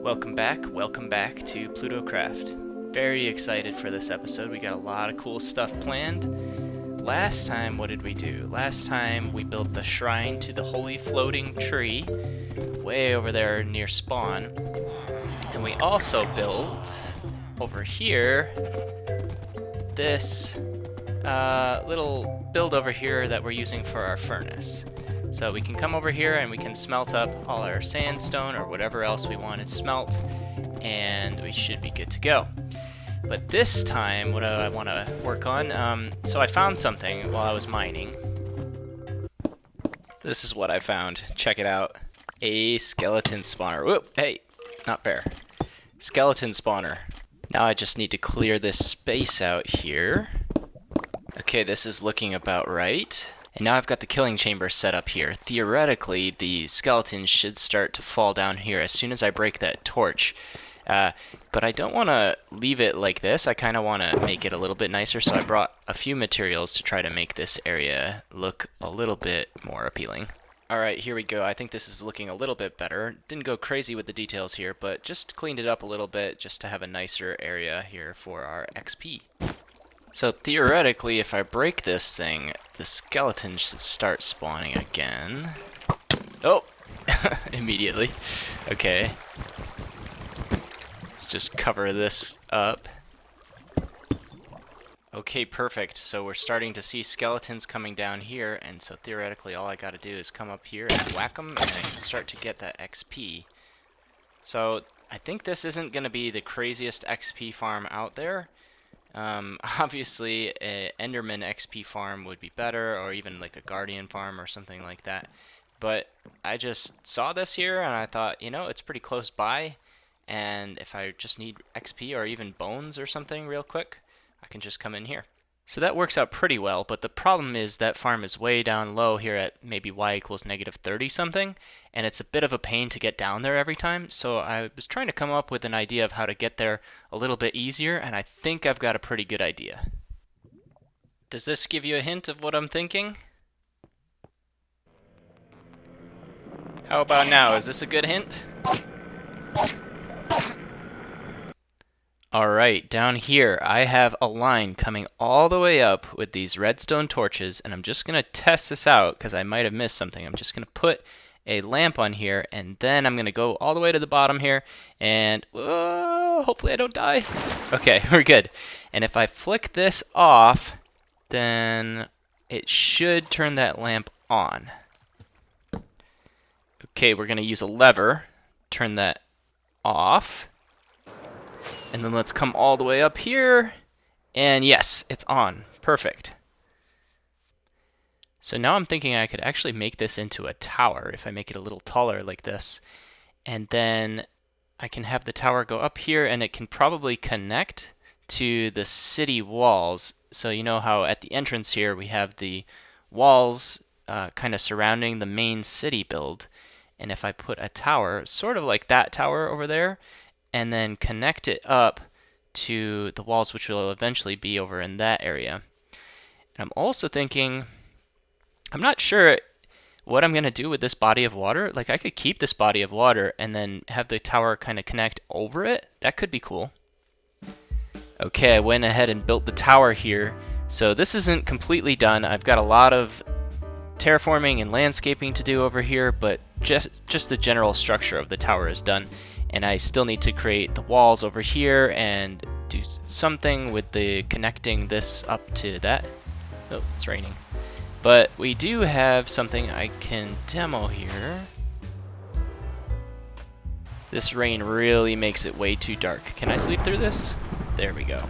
Welcome back to PlutoCraft. Very excited for this episode. We got a lot of cool stuff planned. Last time, what did we do? Last time we built the shrine to the holy floating tree way over there near spawn. And we also built over here this little build over here that we're using for our furnace. So we can come over here and we can smelt up all our sandstone or whatever else we want to smelt, and we should be good to go. But this time, what do I want to work on? So I found something while I was mining. This is what I found. Check it out. A skeleton spawner. Whoop, hey, not fair. Skeleton spawner. Now I just need to clear this space out here. Okay, this is looking about right. And now I've got the killing chamber set up here. Theoretically, the skeletons should start to fall down here as soon as I break that torch. But I don't want to leave it like this. I kind of want to make it a little bit nicer, so I brought a few materials to try to make this area look a little bit more appealing. Alright, here we go. I think this is looking a little bit better. Didn't go crazy with the details here, but just cleaned it up a little bit just to have a nicer area here for our XP. So theoretically, if I break this thing, the skeleton should start spawning again. Oh! Immediately. Okay. Let's just cover this up. Okay, perfect. So we're starting to see skeletons coming down here, and so theoretically all I gotta do is come up here and whack them, and I can start to get that XP. So I think this isn't gonna be the craziest XP farm out there. Obviously, a Enderman XP farm would be better, or even like a Guardian farm or something like that. But I just saw this here, and I thought, you know, it's pretty close by, and if I just need XP or even bones or something real quick, I can just come in here. So that works out pretty well, but the problem is that farm is way down low here at maybe y equals -30 something, and it's a bit of a pain to get down there every time, so I was trying to come up with an idea of how to get there a little bit easier, and I think I've got a pretty good idea. Does this give you a hint of what I'm thinking? How about now? Is this a good hint? Alright, down here I have a line coming all the way up with these redstone torches, and I'm just going to test this out because I might have missed something. I'm just going to put a lamp on here, and then I'm going to go all the way to the bottom here, and hopefully I don't die. Okay, we're good. And if I flick this off, then it should turn that lamp on. Okay, we're going to use a lever, turn that off. And then let's come all the way up here, and yes, it's on. Perfect. So now I'm thinking I could actually make this into a tower if I make it a little taller like this. And then I can have the tower go up here, and it can probably connect to the city walls. So you know how at the entrance here we have the walls kind of surrounding the main city build. And if I put a tower, sort of like that tower over there, and then connect it up to the walls, which will eventually be over in that area. And I'm also thinking, I'm not sure what I'm going to do with this body of water. Like, I could keep this body of water and then have the tower kind of connect over it. That could be cool. Okay, I went ahead and built the tower here. So this isn't completely done. I've got a lot of terraforming and landscaping to do over here, but just the general structure of the tower is done. And I still need to create the walls over here and do something with the connecting this up to that. Oh, it's raining. But we do have something I can demo here. This rain really makes it way too dark. Can I sleep through this? There we go.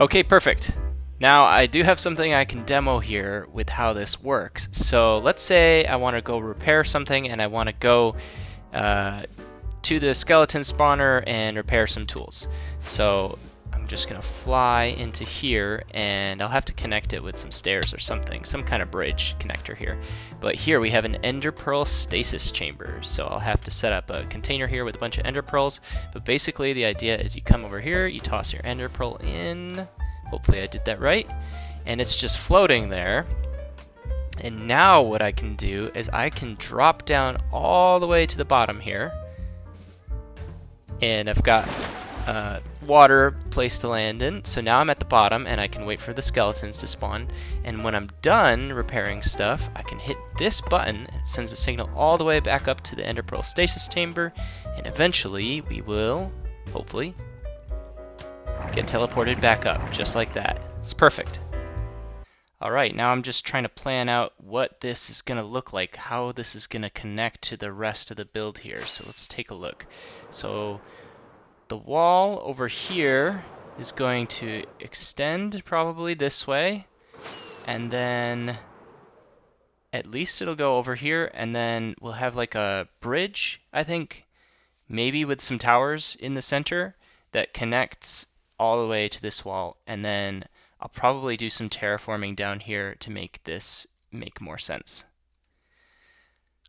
Okay, perfect. Now I do have something I can demo here with how this works. So let's say I want to go repair something, and I want to go to the skeleton spawner and repair some tools. So I'm just gonna fly into here, and I'll have to connect it with some stairs or something, some kind of bridge connector here. But here we have an ender pearl stasis chamber, so I'll have to set up a container here with a bunch of ender pearls. But basically the idea is you come over here, you toss your ender pearl in, hopefully I did that right, and it's just floating there. And now what I can do is I can drop down all the way to the bottom here, and I've got water place to land in. So now I'm at the bottom and I can wait for the skeletons to spawn. And when I'm done repairing stuff, I can hit this button. It sends a signal all the way back up to the Ender Pearl stasis chamber, and eventually we will, hopefully, get teleported back up, just like that. It's perfect. Alright, now I'm just trying to plan out what this is going to look like, how this is going to connect to the rest of the build here. So let's take a look. So the wall over here is going to extend probably this way, and then at least it'll go over here, and then we'll have like a bridge, I think, maybe with some towers in the center that connects all the way to this wall, and then I'll probably do some terraforming down here to make this make more sense.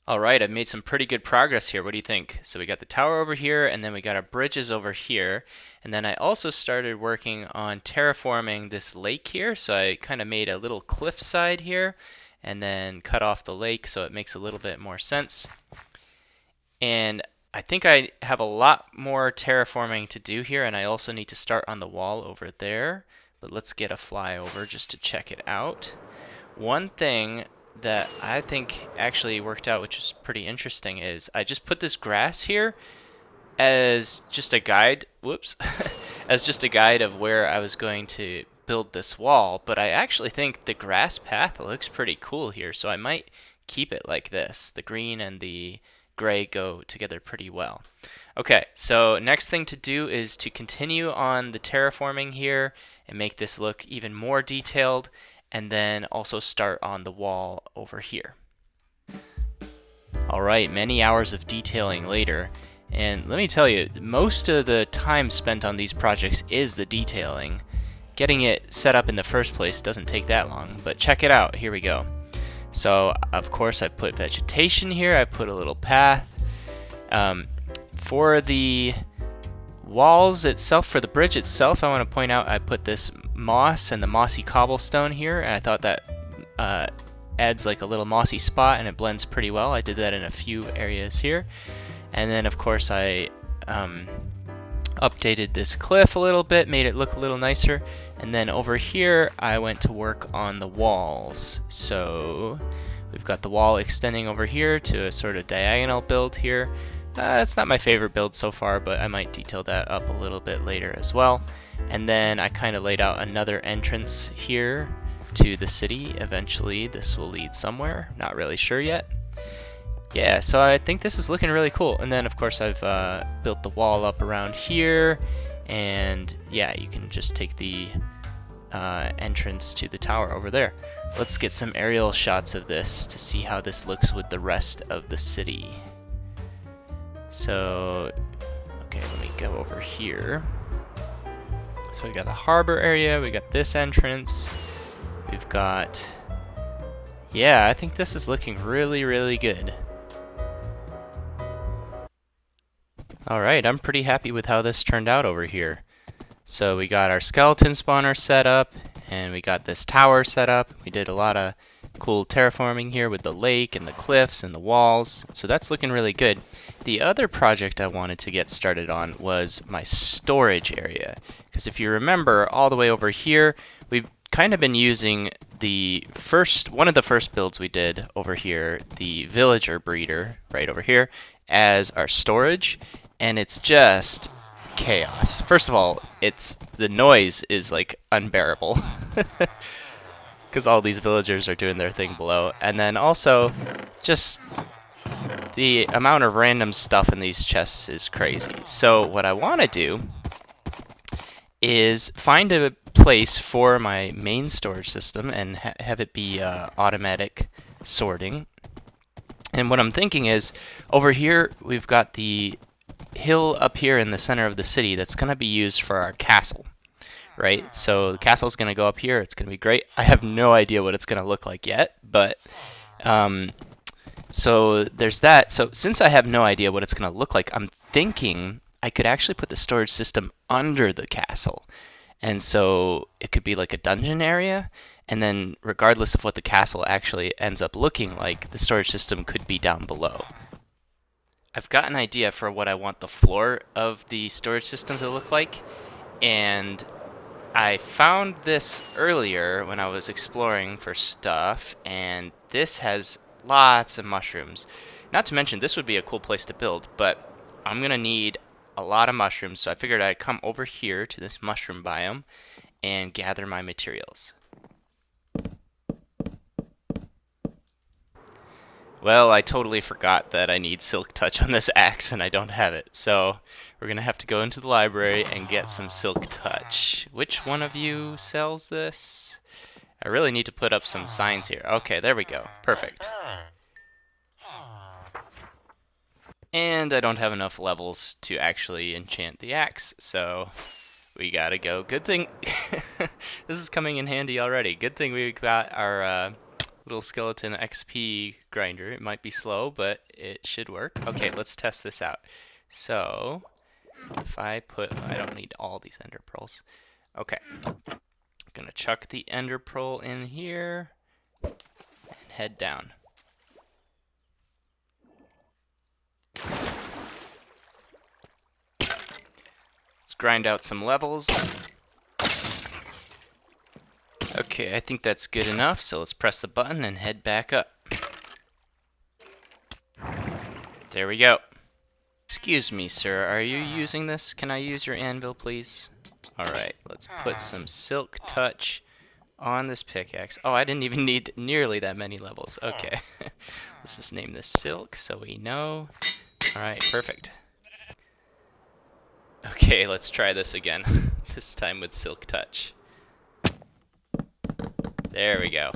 Alright, I've made some pretty good progress here. What do you think? So we got the tower over here, and then we got our bridges over here, and then I also started working on terraforming this lake here. So I kind of made a little cliffside here and then cut off the lake so it makes a little bit more sense. And I think I have a lot more terraforming to do here, and I also need to start on the wall over there. But let's get a flyover just to check it out. One thing that I think actually worked out, which is pretty interesting, is I just put this grass here as just a guide, whoops, as just a guide of where I was going to build this wall, but I actually think the grass path looks pretty cool here, so I might keep it like this. The green and the gray go together pretty well. Okay, so next thing to do is to continue on the terraforming here and make this look even more detailed, and then also start on the wall over here. Alright, many hours of detailing later, and let me tell you, most of the time spent on these projects is the detailing. Getting it set up in the first place doesn't take that long, but check it out, here we go. So, of course, I put vegetation here, I put a little path. For the walls itself, for the bridge itself, I want to point out I put this moss and the mossy cobblestone here, and I thought that adds like a little mossy spot and it blends pretty well. I did that in a few areas here. And then of course I updated this cliff a little bit, made it look a little nicer. And then over here I went to work on the walls. So we've got the wall extending over here to a sort of diagonal build here. It's not my favorite build so far, but I might detail that up a little bit later as well. And then I kind of laid out another entrance here to the city. Eventually this will lead somewhere, not really sure yet. Yeah, so I think this is looking really cool. And then of course I've built the wall up around here, and yeah, you can just take the entrance to the tower over there. Let's get some aerial shots of this to see how this looks with the rest of the city. So, okay, let me go over here. So we got the harbor area, we got this entrance, we've got, yeah, I think this is looking really, really good. Alright, I'm pretty happy with how this turned out over here. So we got our skeleton spawner set up, and we got this tower set up. We did a lot of cool terraforming here with the lake and the cliffs and the walls, so that's looking really good. The other project I wanted to get started on was my storage area, because if you remember, all the way over here, we've kind of been using one of the first builds we did over here, the villager breeder right over here, as our storage, and it's just chaos. First of all, the noise is like unbearable because all these villagers are doing their thing below, and then also just the amount of random stuff in these chests is crazy. So what I want to do is find a place for my main storage system and have it be automatic sorting. And what I'm thinking is, over here we've got the hill up here in the center of the city that's going to be used for our castle, right? So the castle's going to go up here. It's going to be great. I have no idea what it's going to look like yet, but so there's that. So since I have no idea what it's going to look like, I'm thinking I could actually put the storage system under the castle. And so it could be like a dungeon area, and then regardless of what the castle actually ends up looking like, the storage system could be down below. I've got an idea for what I want the floor of the storage system to look like, and I found this earlier when I was exploring for stuff, and this has lots of mushrooms. Not to mention, this would be a cool place to build, but I'm gonna need a lot of mushrooms, so I figured I'd come over here to this mushroom biome and gather my materials. Well, I totally forgot that I need Silk Touch on this axe and I don't have it, so we're gonna have to go into the library and get some Silk Touch. Which one of you sells this? I really need to put up some signs here. Okay, there we go. Perfect. And I don't have enough levels to actually enchant the axe, so we gotta go. Good thing this is coming in handy already. Good thing we got our little skeleton XP grinder. It might be slow, but it should work. Okay, let's test this out. So, if I don't need all these ender pearls. Okay. I'm gonna chuck the ender pearl in here and head down. Let's grind out some levels. Okay, I think that's good enough, so let's press the button and head back up. There we go. Excuse me, sir, are you using this? Can I use your anvil, please? Alright, let's put some Silk Touch on this pickaxe. Oh, I didn't even need nearly that many levels. Okay. Let's just name this Silk so we know. Alright, perfect. Okay, let's try this again. This time with Silk Touch. There we go.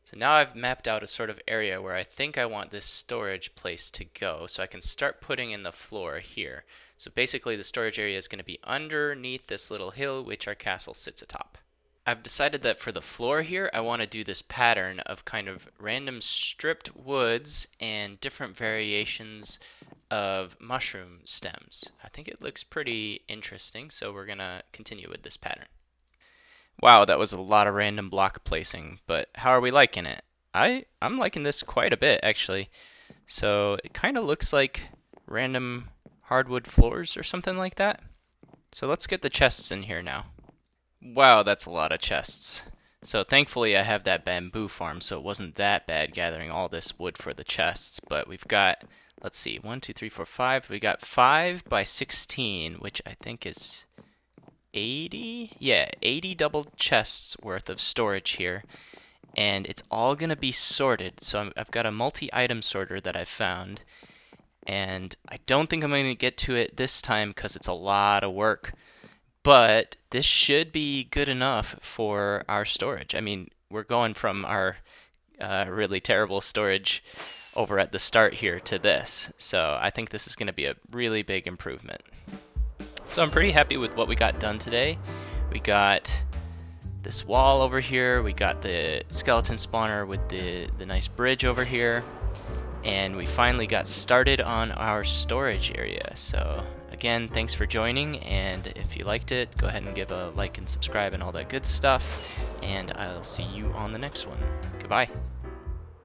So now I've mapped out a sort of area where I think I want this storage place to go, so I can start putting in the floor here. So basically the storage area is going to be underneath this little hill which our castle sits atop. I've decided that for the floor here I want to do this pattern of kind of random stripped woods and different variations of mushroom stems. I think it looks pretty interesting, so we're going to continue with this pattern. Wow, that was a lot of random block placing, but how are we liking it? I'm liking this quite a bit, actually. So it kind of looks like random hardwood floors or something like that. So let's get the chests in here now. Wow, that's a lot of chests. So thankfully I have that bamboo farm, so it wasn't that bad gathering all this wood for the chests, but we've got, let's see, 1, 2, 3, 4, 5. We got 5 by 16, which I think is 80? Yeah, 80 double chests worth of storage here. And it's all going to be sorted. So I've got a multi-item sorter that I've found. And I don't think I'm going to get to it this time because it's a lot of work. But this should be good enough for our storage. I mean, we're going from our really terrible storage over at the start here to this. So I think this is going to be a really big improvement. So I'm pretty happy with what we got done today. We got this wall over here, we got the skeleton spawner with the nice bridge over here, and we finally got started on our storage area. So again, thanks for joining, and if you liked it, go ahead and give a like and subscribe and all that good stuff, and I'll see you on the next one. Goodbye.